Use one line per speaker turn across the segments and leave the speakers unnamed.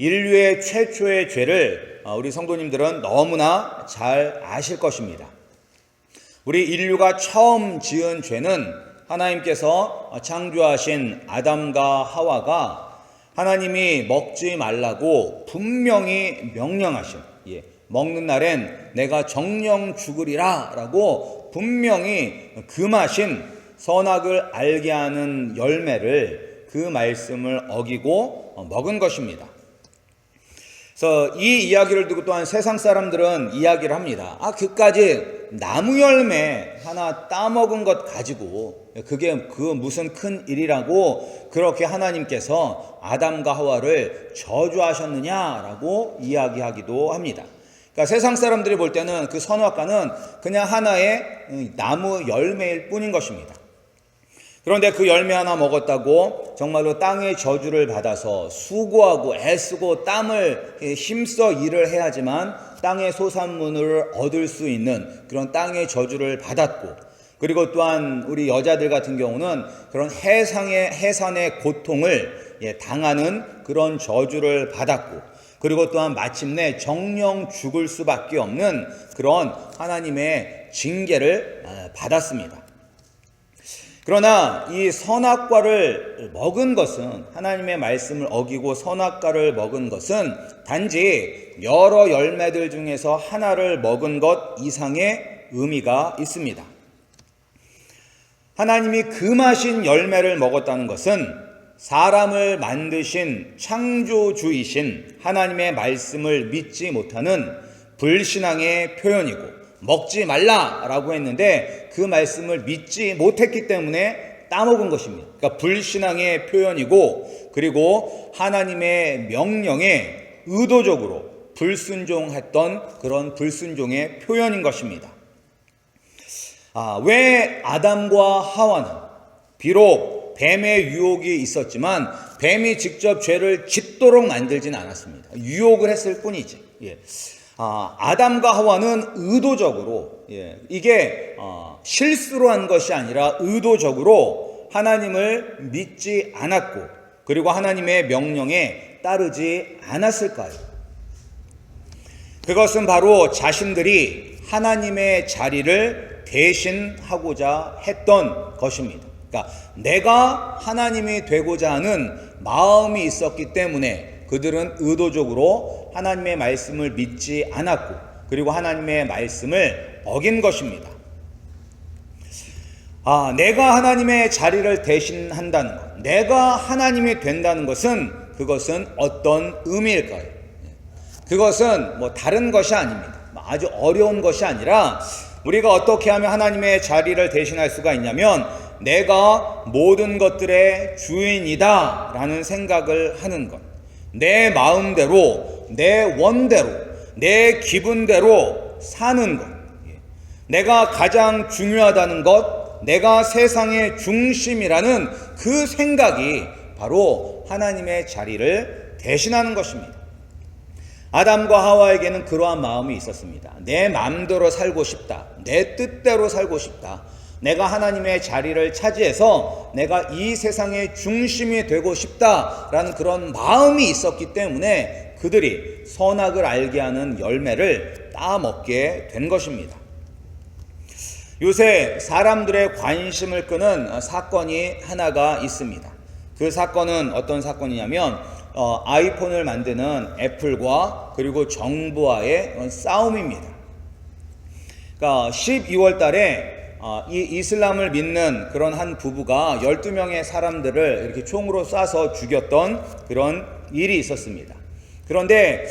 인류의 최초의 죄를 우리 성도님들은 너무나 잘 아실 것입니다. 우리 인류가 처음 지은 죄는 하나님께서 창조하신 아담과 하와가 하나님이 먹지 말라고 분명히 명령하신, 먹는 날엔 내가 정령 죽으리라 라고 분명히 금하신 선악을 알게 하는 열매를, 그 말씀을 어기고 먹은 것입니다. 그래서 이 이야기를 두고 또한 세상 사람들은 이야기를 합니다. 그까지 나무 열매 하나 따먹은 것 가지고 그게 무슨 큰 일이라고 그렇게 하나님께서 아담과 하와를 저주하셨느냐라고 이야기하기도 합니다. 그러니까 세상 사람들이 볼 때는 그 선악과는 그냥 하나의 나무 열매일 뿐인 것입니다. 그런데 그 열매 하나 먹었다고 정말로 땅의 저주를 받아서 수고하고 애쓰고 땀을 힘써 일을 해야지만 땅의 소산물을 얻을 수 있는 그런 땅의 저주를 받았고, 그리고 또한 우리 여자들 같은 경우는 그런 해산의 고통을 당하는 그런 저주를 받았고, 그리고 또한 마침내 정령 죽을 수밖에 없는 그런 하나님의 징계를 받았습니다. 그러나 이 선악과를 먹은 것은, 하나님의 말씀을 어기고 선악과를 먹은 것은 단지 여러 열매들 중에서 하나를 먹은 것 이상의 의미가 있습니다. 하나님이 금하신 열매를 먹었다는 것은 사람을 만드신 창조주이신 하나님의 말씀을 믿지 못하는 불신앙의 표현이고, 먹지 말라라고 했는데 그 말씀을 믿지 못했기 때문에 따먹은 것입니다. 그러니까 불신앙의 표현이고, 그리고 하나님의 명령에 의도적으로 불순종했던 그런 불순종의 표현인 것입니다. 왜 아담과 하와는 비록 뱀의 유혹이 있었지만 뱀이 직접 죄를 짓도록 만들진 않았습니다. 유혹을 했을 뿐이지. 아담과 하와는 의도적으로, 이게 실수로 한 것이 아니라 의도적으로 하나님을 믿지 않았고, 그리고 하나님의 명령에 따르지 않았을까요? 그것은 바로 자신들이 하나님의 자리를 대신하고자 했던 것입니다. 그러니까 내가 하나님이 되고자 하는 마음이 있었기 때문에 그들은 의도적으로 하나님의 말씀을 믿지 않았고, 그리고 하나님의 말씀을 어긴 것입니다. 내가 하나님의 자리를 대신한다는 것, 내가 하나님이 된다는 것은, 그것은 어떤 의미일까요? 그것은 다른 것이 아닙니다. 아주 어려운 것이 아니라, 우리가 어떻게 하면 하나님의 자리를 대신할 수가 있냐면, 내가 모든 것들의 주인이다 라는 생각을 하는 것, 내 마음대로, 내 원대로, 내 기분대로 사는 것, 내가 가장 중요하다는 것, 내가 세상의 중심이라는 그 생각이 바로 하나님의 자리를 대신하는 것입니다. 아담과 하와에게는 그러한 마음이 있었습니다. 내 마음대로 살고 싶다, 내 뜻대로 살고 싶다, 내가 하나님의 자리를 차지해서 내가 이 세상의 중심이 되고 싶다라는 그런 마음이 있었기 때문에 그들이 선악을 알게 하는 열매를 따먹게 된 것입니다. 요새 사람들의 관심을 끄는 사건이 하나가 있습니다. 그 사건은 어떤 사건이냐면 아이폰을 만드는 애플과 그리고 정부와의 싸움입니다. 그러니까 12월 달에 이 이슬람을 믿는 그런 한 부부가 12명의 사람들을 이렇게 총으로 쏴서 죽였던 그런 일이 있었습니다. 그런데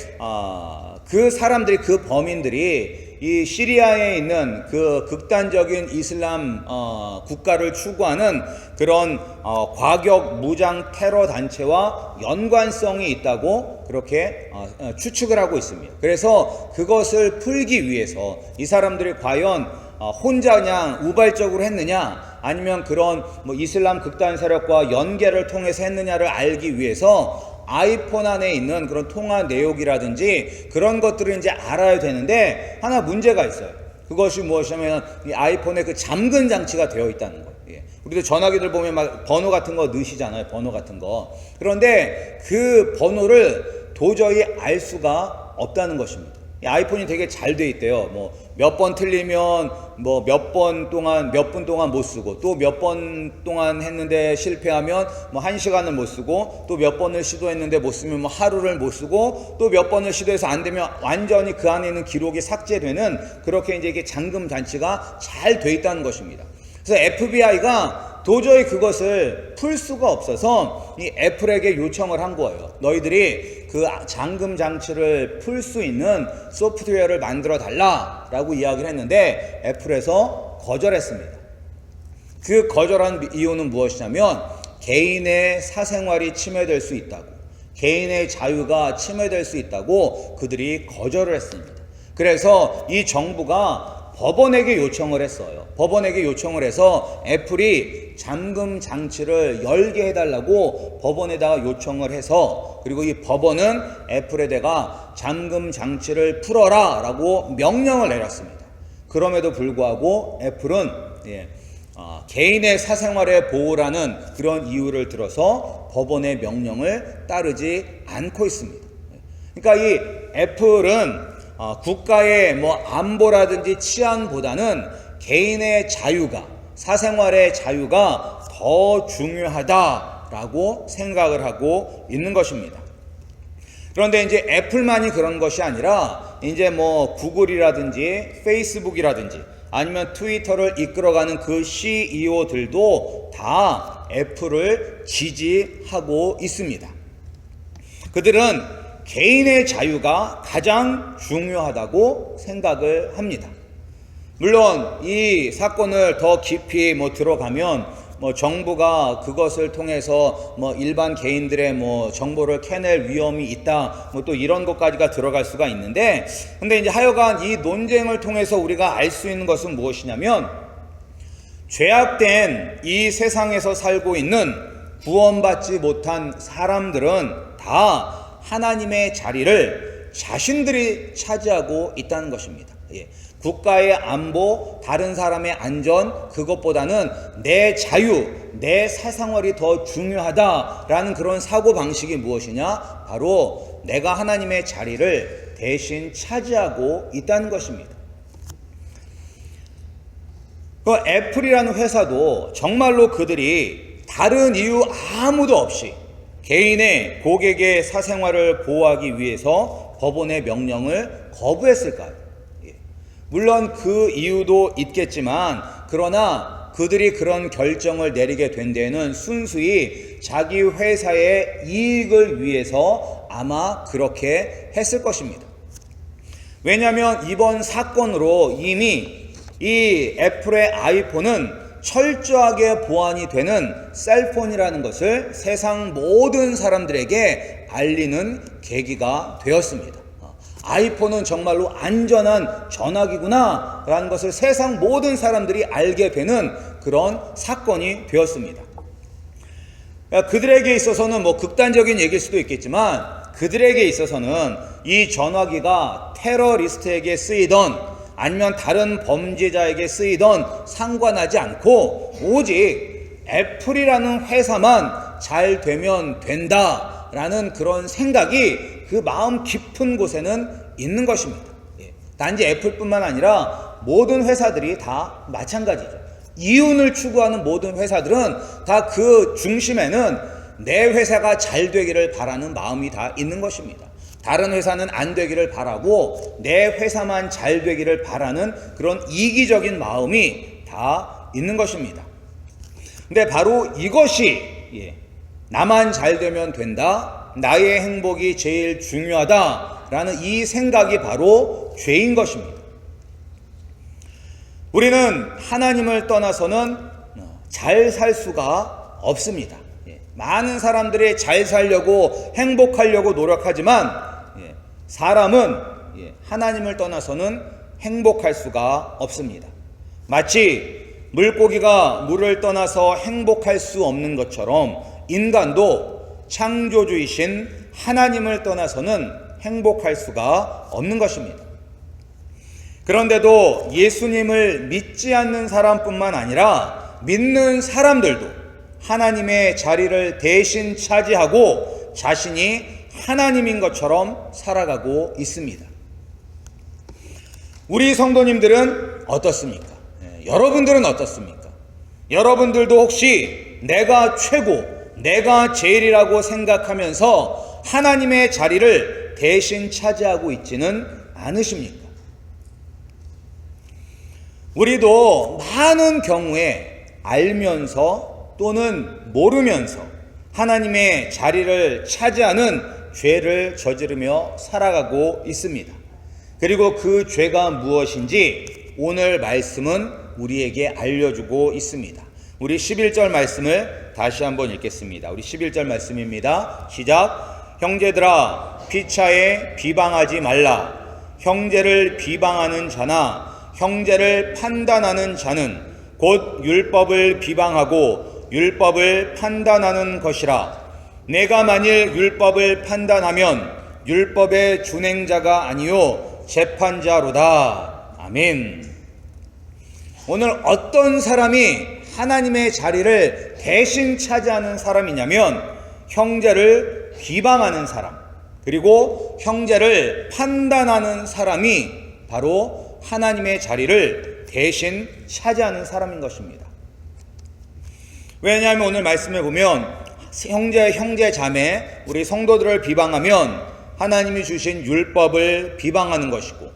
그 사람들이, 그 범인들이 이 시리아에 있는 그 극단적인 이슬람 국가를 추구하는 그런 과격 무장 테러 단체와 연관성이 있다고 그렇게 추측을 하고 있습니다. 그래서 그것을 풀기 위해서 이 사람들이 과연 혼자 그냥 우발적으로 했느냐, 아니면 그런 이슬람 극단 세력과 연계를 통해서 했느냐를 알기 위해서 아이폰 안에 있는 그런 통화 내용이라든지 그런 것들을 이제 알아야 되는데, 하나 문제가 있어요. 그것이 무엇이냐면 이 아이폰에 그 잠금 장치가 되어 있다는 거예요. 우리도 전화기들 보면 막 번호 같은 거 넣으시잖아요. 번호 같은 거. 그런데 그 번호를 도저히 알 수가 없다는 것입니다. 이 아이폰이 되게 잘 돼 있대요. 뭐 몇 번 틀리면 뭐 몇 분 동안 못 쓰고, 또 몇 번 동안 했는데 실패하면 뭐 1시간을 못 쓰고, 또 몇 번을 시도했는데 못 쓰면 뭐 하루를 못 쓰고, 또 몇 번을 시도해서 안 되면 완전히 그 안에 있는 기록이 삭제되는, 그렇게 이제 이게 잠금 장치가 잘 돼 있다는 것입니다. 그래서 FBI가 도저히 그것을 풀 수가 없어서 이 애플에게 요청을 한 거예요. 너희들이 그 잠금 장치를 풀 수 있는 소프트웨어를 만들어 달라라고 이야기를 했는데 애플에서 거절했습니다. 그 거절한 이유는 무엇이냐면 개인의 사생활이 침해될 수 있다고, 개인의 자유가 침해될 수 있다고 그들이 거절을 했습니다. 그래서 이 정부가 법원에게 요청을 했어요. 법원에게 요청을 해서 애플이 잠금 장치를 열게 해달라고 법원에다가 요청을 해서, 그리고 이 법원은 애플에다가 잠금 장치를 풀어라 라고 명령을 내렸습니다. 그럼에도 불구하고 애플은 개인의 사생활의 보호라는 그런 이유를 들어서 법원의 명령을 따르지 않고 있습니다. 그러니까 이 애플은 국가의 뭐 안보라든지 치안보다는 개인의 자유가, 사생활의 자유가 더 중요하다라고 생각을 하고 있는 것입니다. 그런데 이제 애플만이 그런 것이 아니라 이제 뭐 구글이라든지 페이스북이라든지 아니면 트위터를 이끌어가는 그 CEO들도 다 애플을 지지하고 있습니다. 그들은 개인의 자유가 가장 중요하다고 생각을 합니다. 물론 이 사건을 더 깊이 들어가면 정부가 그것을 통해서 일반 개인들의 정보를 캐낼 위험이 있다, 또 이런 것까지가 들어갈 수가 있는데, 근데 이제 하여간 이 논쟁을 통해서 우리가 알 수 있는 것은 무엇이냐면, 죄악된 이 세상에서 살고 있는 구원받지 못한 사람들은 다 하나님의 자리를 자신들이 차지하고 있다는 것입니다. 국가의 안보, 다른 사람의 안전, 그것보다는 내 자유, 내 사생활이 더 중요하다라는 그런 사고방식이 무엇이냐? 바로 내가 하나님의 자리를 대신 차지하고 있다는 것입니다. 그 애플이라는 회사도 정말로 그들이 다른 이유 아무도 없이 개인의 고객의 사생활을 보호하기 위해서 법원의 명령을 거부했을까요? 물론 그 이유도 있겠지만, 그러나 그들이 그런 결정을 내리게 된 데에는 순수히 자기 회사의 이익을 위해서 아마 그렇게 했을 것입니다. 왜냐하면 이번 사건으로 이미 이 애플의 아이폰은 철저하게 보안이 되는 셀폰이라는 것을 세상 모든 사람들에게 알리는 계기가 되었습니다. 아이폰은 정말로 안전한 전화기구나 라는 것을 세상 모든 사람들이 알게 되는 그런 사건이 되었습니다. 그들에게 있어서는 극단적인 얘기일 수도 있겠지만, 그들에게 있어서는 이 전화기가 테러리스트에게 쓰이던 아니면 다른 범죄자에게 쓰이던 상관하지 않고 오직 애플이라는 회사만 잘 되면 된다라는 그런 생각이 그 마음 깊은 곳에는 있는 것입니다. 단지 애플뿐만 아니라 모든 회사들이 다 마찬가지죠. 이윤을 추구하는 모든 회사들은 다 그 중심에는 내 회사가 잘 되기를 바라는 마음이 다 있는 것입니다. 다른 회사는 안 되기를 바라고 내 회사만 잘 되기를 바라는 그런 이기적인 마음이 다 있는 것입니다. 근데 바로 이것이 나만 잘 되면 된다, 나의 행복이 제일 중요하다라는 이 생각이 바로 죄인 것입니다. 우리는 하나님을 떠나서는 잘 살 수가 없습니다. 많은 사람들이 잘 살려고 행복하려고 노력하지만 사람은 하나님을 떠나서는 행복할 수가 없습니다. 마치 물고기가 물을 떠나서 행복할 수 없는 것처럼 인간도 창조주이신 하나님을 떠나서는 행복할 수가 없는 것입니다. 그런데도 예수님을 믿지 않는 사람뿐만 아니라 믿는 사람들도 하나님의 자리를 대신 차지하고 자신이 하나님인 것처럼 살아가고 있습니다. 우리 성도님들은 어떻습니까? 여러분들은 어떻습니까? 여러분들도 혹시 내가 최고, 내가 제일이라고 생각하면서 하나님의 자리를 대신 차지하고 있지는 않으십니까? 우리도 많은 경우에 알면서 또는 모르면서 하나님의 자리를 차지하는 죄를 저지르며 살아가고 있습니다. 그리고 그 죄가 무엇인지 오늘 말씀은 우리에게 알려주고 있습니다. 우리 11절 말씀을 다시 한번 읽겠습니다. 우리 11절 말씀입니다. 시작. 형제들아, 피차에 비방하지 말라. 형제를 비방하는 자나 형제를 판단하는 자는 곧 율법을 비방하고 율법을 판단하는 것이라. 내가 만일 율법을 판단하면 율법의 준행자가 아니요 재판자로다. 아멘. 오늘 어떤 사람이 하나님의 자리를 대신 차지하는 사람이냐면 형제를 비방하는 사람, 그리고 형제를 판단하는 사람이 바로 하나님의 자리를 대신 차지하는 사람인 것입니다. 왜냐하면 오늘 말씀에 보면 형제 자매, 우리 성도들을 비방하면 하나님이 주신 율법을 비방하는 것이고,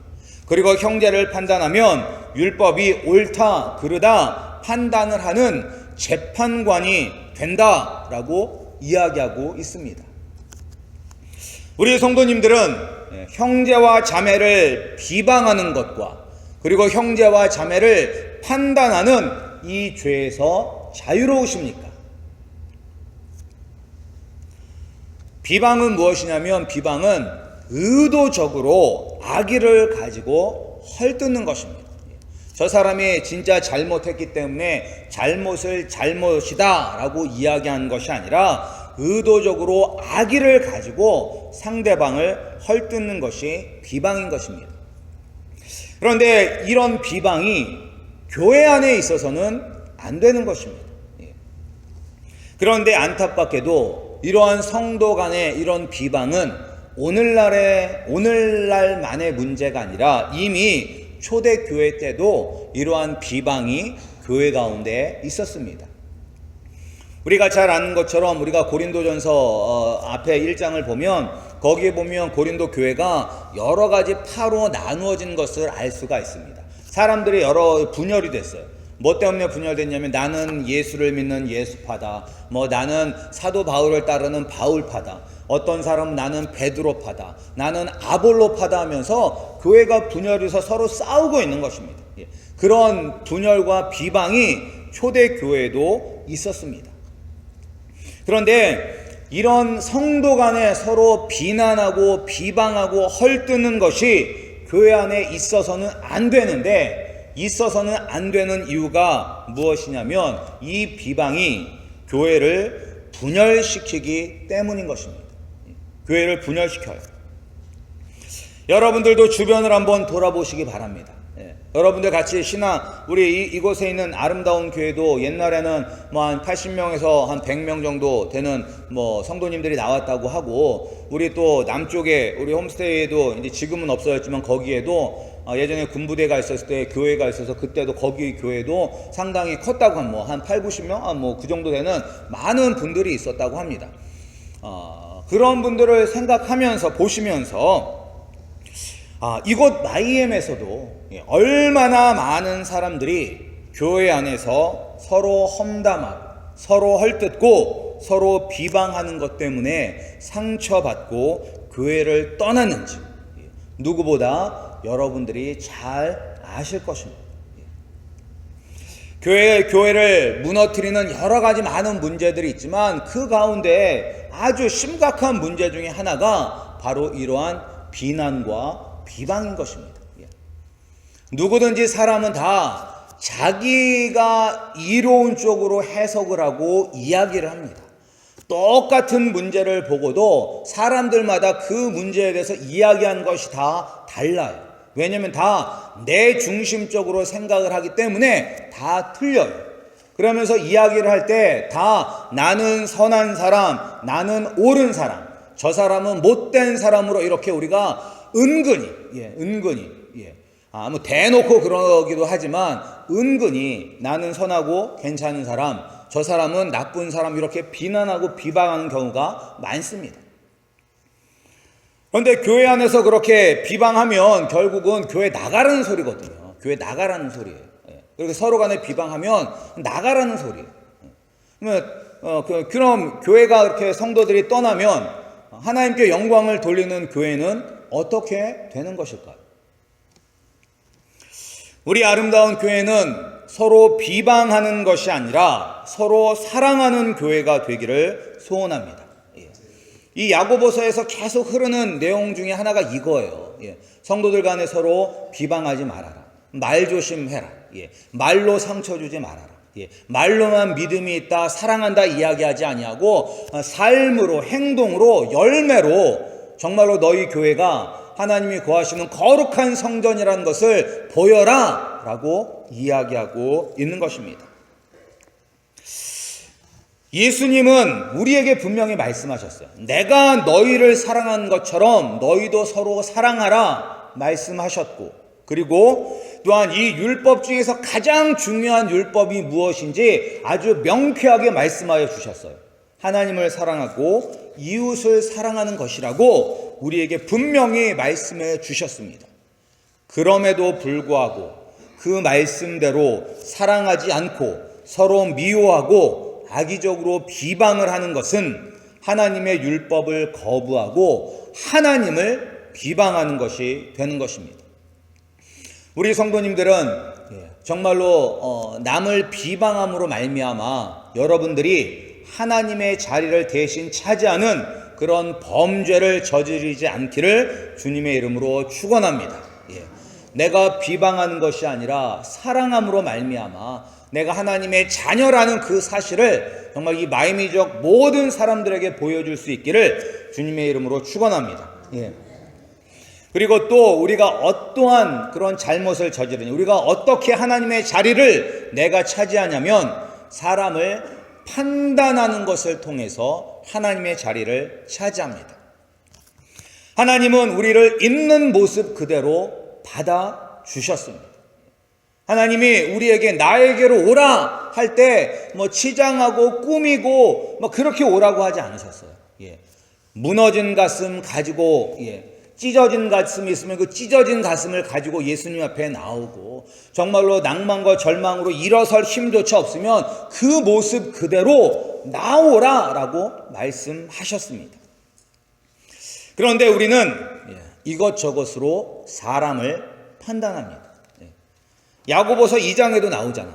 그리고 형제를 판단하면 율법이 옳다 그르다 판단을 하는 재판관이 된다라고 이야기하고 있습니다. 우리 성도님들은 형제와 자매를 비방하는 것과 그리고 형제와 자매를 판단하는 이 죄에서 자유로우십니까? 비방은 무엇이냐면 비방은 의도적으로 악의를 가지고 헐뜯는 것입니다. 저 사람이 진짜 잘못했기 때문에 잘못을 잘못이다 라고 이야기하는 것이 아니라 의도적으로 악의를 가지고 상대방을 헐뜯는 것이 비방인 것입니다. 그런데 이런 비방이 교회 안에 있어서는 안 되는 것입니다. 그런데 안타깝게도 이러한 성도 간의 이런 비방은 오늘날만의 문제가 아니라 이미 초대교회 때도 이러한 비방이 교회 가운데 있었습니다. 우리가 잘 아는 것처럼 우리가 고린도전서 앞에 1장을 보면 거기에 보면 고린도 교회가 여러 가지 파로 나누어진 것을 알 수가 있습니다. 사람들이 여러 분열이 됐어요. 뭐 때문에 분열됐냐면 나는 예수를 믿는 예수파다, 나는 사도 바울을 따르는 바울파다, 어떤 사람은 나는 베드로파다, 나는 아볼로파다 하면서 교회가 분열해서 서로 싸우고 있는 것입니다. 그런 분열과 비방이 초대교회에도 있었습니다. 그런데 이런 성도 간에 서로 비난하고 비방하고 헐뜯는 것이 교회 안에 있어서는 안 되는데, 있어서는 안 되는 이유가 무엇이냐면 이 비방이 교회를 분열시키기 때문인 것입니다. 교회를 분열시켜요. 여러분들도 주변을 한번 돌아보시기 바랍니다. 여러분들 같이 우리 이곳에 있는 아름다운 교회도 옛날에는 한 80명에서 한 100명 정도 되는 성도님들이 나왔다고 하고, 우리 또 남쪽에 우리 홈스테이에도 이제 지금은 없어졌지만 거기에도 예전에 군부대가 있었을 때 교회가 있어서 그때도 거기 교회도 상당히 컸다고 한 8, 90명 그 정도 되는 많은 분들이 있었다고 합니다. 그런 분들을 생각하면서 보시면서 이곳 마이엠에서도 얼마나 많은 사람들이 교회 안에서 서로 험담하고 서로 헐뜯고 서로 비방하는 것 때문에 상처받고 교회를 떠났는지 누구보다 여러분들이 잘 아실 것입니다. 교회를 무너뜨리는 여러 가지 많은 문제들이 있지만 그 가운데 아주 심각한 문제 중에 하나가 바로 이러한 비난과 비방인 것입니다. 누구든지 사람은 다 자기가 이로운 쪽으로 해석을 하고 이야기를 합니다. 똑같은 문제를 보고도 사람들마다 그 문제에 대해서 이야기한 것이 다 달라요. 왜냐하면 다 내 중심적으로 생각을 하기 때문에 다 틀려요. 그러면서 이야기를 할 때 다 나는 선한 사람, 나는 옳은 사람, 저 사람은 못된 사람으로 이렇게 우리가 은근히 뭐 대놓고 그러기도 하지만 은근히 나는 선하고 괜찮은 사람, 저 사람은 나쁜 사람 이렇게 비난하고 비방하는 경우가 많습니다. 그런데 교회 안에서 그렇게 비방하면 결국은 교회 나가라는 소리거든요. 교회 나가라는 소리예요. 그렇게 서로 간에 비방하면 나가라는 소리예요. 그럼 교회가 그렇게 성도들이 떠나면 하나님께 영광을 돌리는 교회는 어떻게 되는 것일까요? 우리 아름다운 교회는 서로 비방하는 것이 아니라 서로 사랑하는 교회가 되기를 소원합니다. 이 야고보서에서 계속 흐르는 내용 중에 하나가 이거예요. 성도들 간에 서로 비방하지 말아라. 말 조심해라. 말로 상처 주지 말아라. 말로만 믿음이 있다, 사랑한다 이야기하지 아니하고 삶으로, 행동으로, 열매로 정말로 너희 교회가 하나님이 거하시는 거룩한 성전이라는 것을 보여라 라고 이야기하고 있는 것입니다. 예수님은 우리에게 분명히 말씀하셨어요. 내가 너희를 사랑한 것처럼 너희도 서로 사랑하라 말씀하셨고, 그리고 또한 이 율법 중에서 가장 중요한 율법이 무엇인지 아주 명쾌하게 말씀하여 주셨어요. 하나님을 사랑하고 이웃을 사랑하는 것이라고 우리에게 분명히 말씀해 주셨습니다. 그럼에도 불구하고 그 말씀대로 사랑하지 않고 서로 미워하고 악의적으로 비방을 하는 것은 하나님의 율법을 거부하고 하나님을 비방하는 것이 되는 것입니다. 우리 성도님들은 정말로 남을 비방함으로 말미암아 여러분들이 하나님의 자리를 대신 차지하는 그런 범죄를 저지르지 않기를 주님의 이름으로 축원합니다. 내가 비방하는 것이 아니라 사랑함으로 말미암아 내가 하나님의 자녀라는 그 사실을 정말 이 마이미족 모든 사람들에게 보여줄 수 있기를 주님의 이름으로 축원합니다. 그리고 또 우리가 어떠한 그런 잘못을 저지르니, 우리가 어떻게 하나님의 자리를 내가 차지하냐면 사람을 판단하는 것을 통해서 하나님의 자리를 차지합니다. 하나님은 우리를 있는 모습 그대로 받아주셨습니다. 하나님이 우리에게 나에게로 오라 할 때 치장하고 꾸미고 그렇게 오라고 하지 않으셨어요. 무너진 가슴 가지고 찢어진 가슴이 있으면 그 찢어진 가슴을 가지고 예수님 앞에 나오고, 정말로 낭만과 절망으로 일어설 힘조차 없으면 그 모습 그대로 나오라라고 말씀하셨습니다. 그런데 우리는 이것저것으로 사람을 판단합니다. 야고보서 2장에도 나오잖아.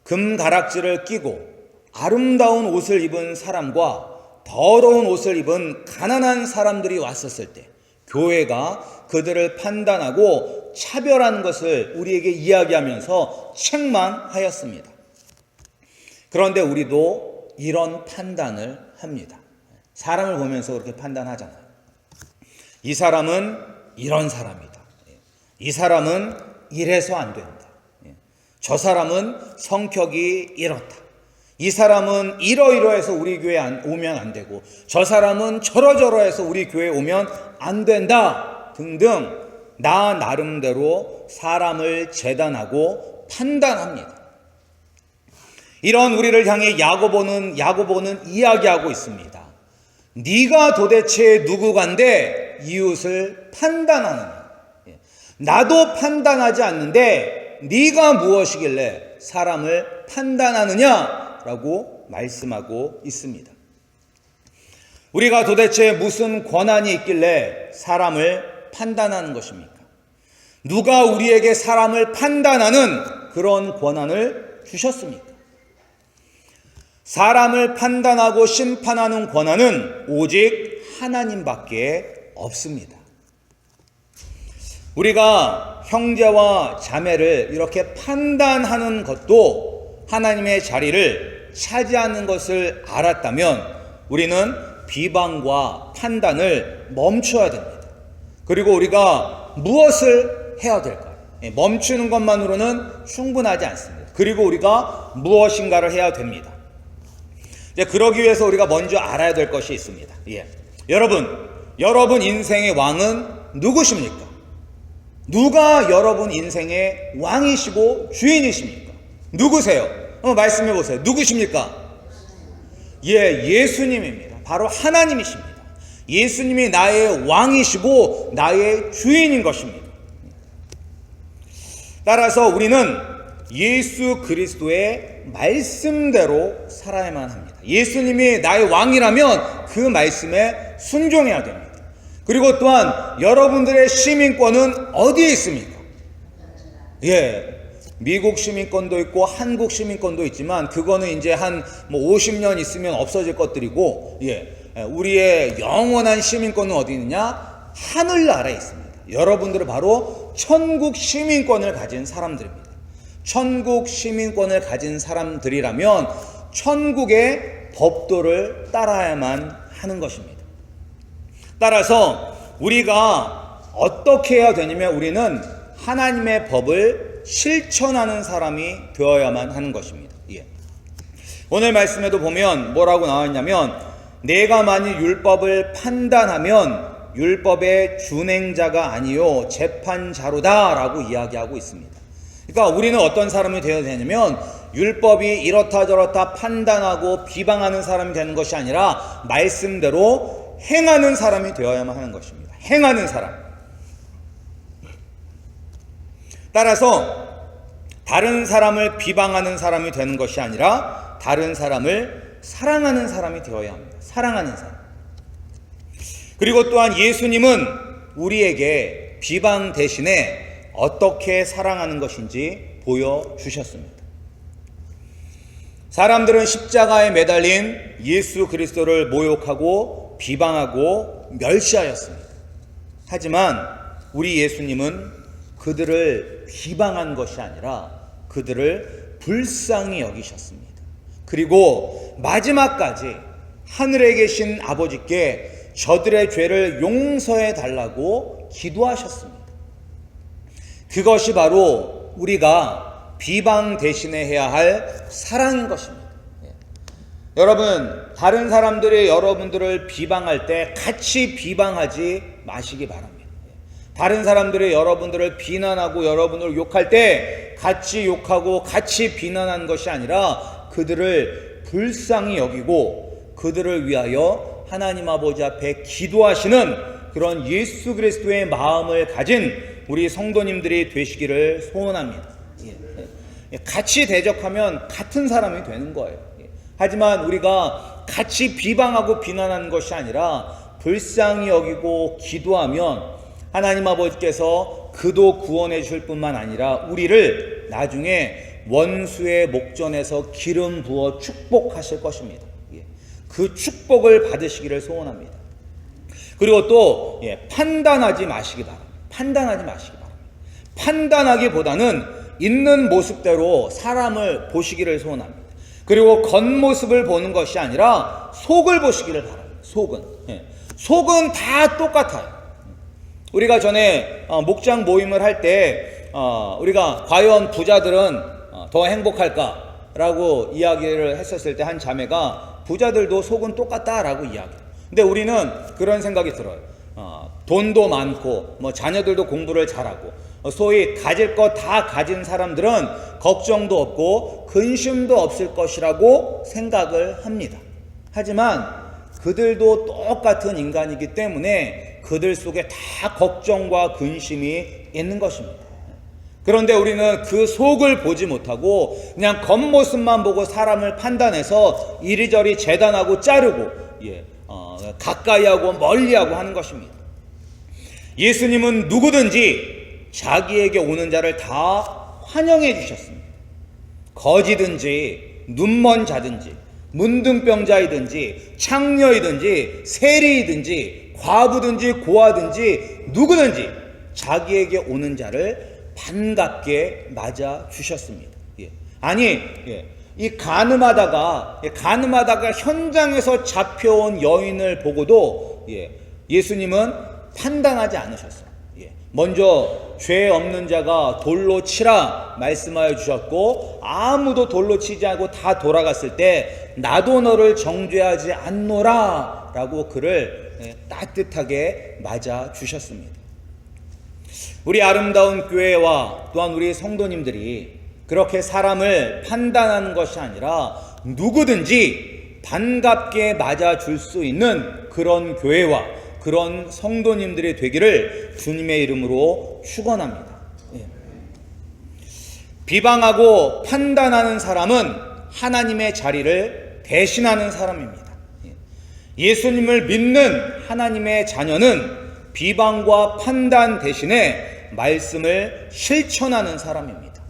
금가락지를 끼고 아름다운 옷을 입은 사람과 더러운 옷을 입은 가난한 사람들이 왔었을 때 교회가 그들을 판단하고 차별하는 것을 우리에게 이야기하면서 책망하였습니다. 그런데 우리도 이런 판단을 합니다. 사람을 보면서 그렇게 판단하잖아요. 이 사람은 이런 사람이다. 이 사람은 이래서 안 된다. 저 사람은 성격이 이렇다. 이 사람은 이러이러해서 우리 교회에 오면 안 되고, 저 사람은 저러저러해서 우리 교회에 오면 안 된다 등등 나 나름대로 사람을 재단하고 판단합니다. 이런 우리를 향해 야고보는 이야기하고 있습니다. 네가 도대체 누구간데 이웃을 판단하느냐? 나도 판단하지 않는데 네가 무엇이길래 사람을 판단하느냐라고 말씀하고 있습니다. 우리가 도대체 무슨 권한이 있길래 사람을 판단하는 것입니까? 누가 우리에게 사람을 판단하는 그런 권한을 주셨습니까? 사람을 판단하고 심판하는 권한은 오직 하나님밖에 없습니다. 우리가 형제와 자매를 이렇게 판단하는 것도 하나님의 자리를 차지하는 것을 알았다면 우리는 비방과 판단을 멈춰야 됩니다. 그리고 우리가 무엇을 해야 될까요? 멈추는 것만으로는 충분하지 않습니다. 그리고 우리가 무엇인가를 해야 됩니다. 그러기 위해서 우리가 먼저 알아야 될 것이 있습니다. 여러분 인생의 왕은 누구십니까? 누가 여러분 인생의 왕이시고 주인이십니까? 누구세요? 말씀해 보세요. 누구십니까? 예수님입니다. 바로 하나님이십니다. 예수님이 나의 왕이시고 나의 주인인 것입니다. 따라서 우리는 예수 그리스도의 말씀대로 살아야만 합니다. 예수님이 나의 왕이라면 그 말씀에 순종해야 됩니다. 그리고 또한 여러분들의 시민권은 어디에 있습니까? 미국 시민권도 있고 한국 시민권도 있지만 그거는 이제 한 50년 있으면 없어질 것들이고, 우리의 영원한 시민권은 어디 있느냐? 하늘나라에 있습니다. 여러분들은 바로 천국 시민권을 가진 사람들입니다. 천국 시민권을 가진 사람들이라면 천국의 법도를 따라야만 하는 것입니다. 따라서 우리가 어떻게 해야 되냐면 우리는 하나님의 법을 실천하는 사람이 되어야만 하는 것입니다. 오늘 말씀에도 보면 뭐라고 나와 있냐면, 내가 만일 율법을 판단하면 율법의 준행자가 아니요 재판자로다 라고 이야기하고 있습니다. 그러니까 우리는 어떤 사람이 되어야 되냐면 율법이 이렇다 저렇다 판단하고 비방하는 사람이 되는 것이 아니라 말씀대로 행하는 사람이 되어야만 하는 것입니다. 행하는 사람. 따라서 다른 사람을 비방하는 사람이 되는 것이 아니라 다른 사람을 사랑하는 사람이 되어야 합니다. 사랑하는 사람. 그리고 또한 예수님은 우리에게 비방 대신에 어떻게 사랑하는 것인지 보여주셨습니다. 사람들은 십자가에 매달린 예수 그리스도를 모욕하고 비방하고 멸시하였습니다. 하지만 우리 예수님은 그들을 비방한 것이 아니라 그들을 불쌍히 여기셨습니다. 그리고 마지막까지 하늘에 계신 아버지께 저들의 죄를 용서해 달라고 기도하셨습니다. 그것이 바로 우리가 비방 대신에 해야 할 사랑인 것입니다. 여러분, 다른 사람들이 여러분들을 비방할 때 같이 비방하지 마시기 바랍니다. 다른 사람들이 여러분들을 비난하고 여러분을 욕할 때 같이 욕하고 같이 비난하는 것이 아니라 그들을 불쌍히 여기고 그들을 위하여 하나님 아버지 앞에 기도하시는 그런 예수 그리스도의 마음을 가진 우리 성도님들이 되시기를 소원합니다. 같이 대적하면 같은 사람이 되는 거예요. 하지만 우리가 같이 비방하고 비난하는 것이 아니라 불쌍히 여기고 기도하면 하나님 아버지께서 그도 구원해 주실 뿐만 아니라 우리를 나중에 원수의 목전에서 기름 부어 축복하실 것입니다. 그 축복을 받으시기를 소원합니다. 그리고 또 판단하지 마시기 바랍니다. 판단하지 마시기 바랍니다. 판단하기보다는 있는 모습대로 사람을 보시기를 소원합니다. 그리고 겉모습을 보는 것이 아니라 속을 보시기를 바랍니다. 속은 다 똑같아요. 우리가 전에 목장 모임을 할 때 우리가 과연 부자들은 더 행복할까라고 이야기를 했었을 때 한 자매가 부자들도 속은 똑같다라고 이야기해요. 근데 우리는 그런 생각이 들어요. 돈도 많고 자녀들도 공부를 잘하고 소위 가질 것 다 가진 사람들은 걱정도 없고 근심도 없을 것이라고 생각을 합니다. 하지만 그들도 똑같은 인간이기 때문에 그들 속에 다 걱정과 근심이 있는 것입니다. 그런데 우리는 그 속을 보지 못하고 그냥 겉모습만 보고 사람을 판단해서 이리저리 재단하고 자르고 가까이하고 멀리하고 하는 것입니다. 예수님은 누구든지 자기에게 오는 자를 다 환영해 주셨습니다. 거지든지 눈먼 자든지 문둥병자이든지 창녀이든지 세리이든지 과부든지 고아든지 누구든지 자기에게 오는 자를 반갑게 맞아 주셨습니다. 아니 이 가늠하다가 현장에서 잡혀온 여인을 보고도 예수님은 판단하지 않으셨어요. 먼저 죄 없는 자가 돌로 치라 말씀하여 주셨고 아무도 돌로 치지 않고 다 돌아갔을 때 나도 너를 정죄하지 않노라 라고 그를 따뜻하게 맞아 주셨습니다. 우리 아름다운 교회와 또한 우리 성도님들이 그렇게 사람을 판단하는 것이 아니라 누구든지 반갑게 맞아줄 수 있는 그런 교회와 그런 성도님들이 되기를 주님의 이름으로 축원합니다. 비방하고 판단하는 사람은 하나님의 자리를 대신하는 사람입니다. 예수님을 믿는 하나님의 자녀는 비방과 판단 대신에 말씀을 실천하는 사람입니다.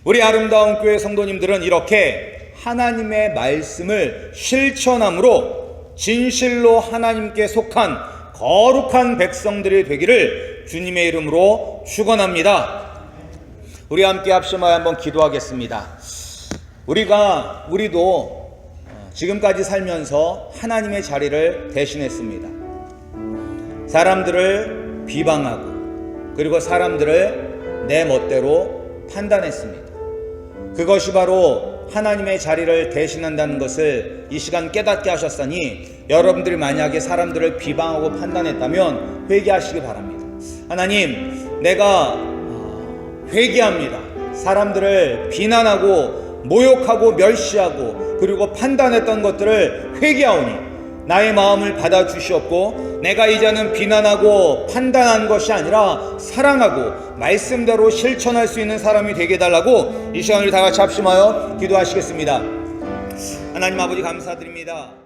우리 아름다운 교회 성도님들은 이렇게 하나님의 말씀을 실천함으로 진실로 하나님께 속한 거룩한 백성들이 되기를 주님의 이름으로 축원합니다. 우리 함께 합심하여 한번 기도하겠습니다. 우리도 지금까지 살면서 하나님의 자리를 대신했습니다. 사람들을 비방하고 그리고 사람들을 내 멋대로 판단했습니다. 그것이 바로 하나님의 자리를 대신한다는 것을 이 시간 깨닫게 하셨으니 여러분들이 만약에 사람들을 비방하고 판단했다면 회개하시기 바랍니다. 하나님, 내가 회개합니다. 사람들을 비난하고 모욕하고 멸시하고 그리고 판단했던 것들을 회개하오니 나의 마음을 받아주시옵고 내가 이제는 비난하고 판단한 것이 아니라 사랑하고 말씀대로 실천할 수 있는 사람이 되게 해달라고 이 시간을 다 같이 합심하여 기도하시겠습니다. 하나님 아버지 감사드립니다.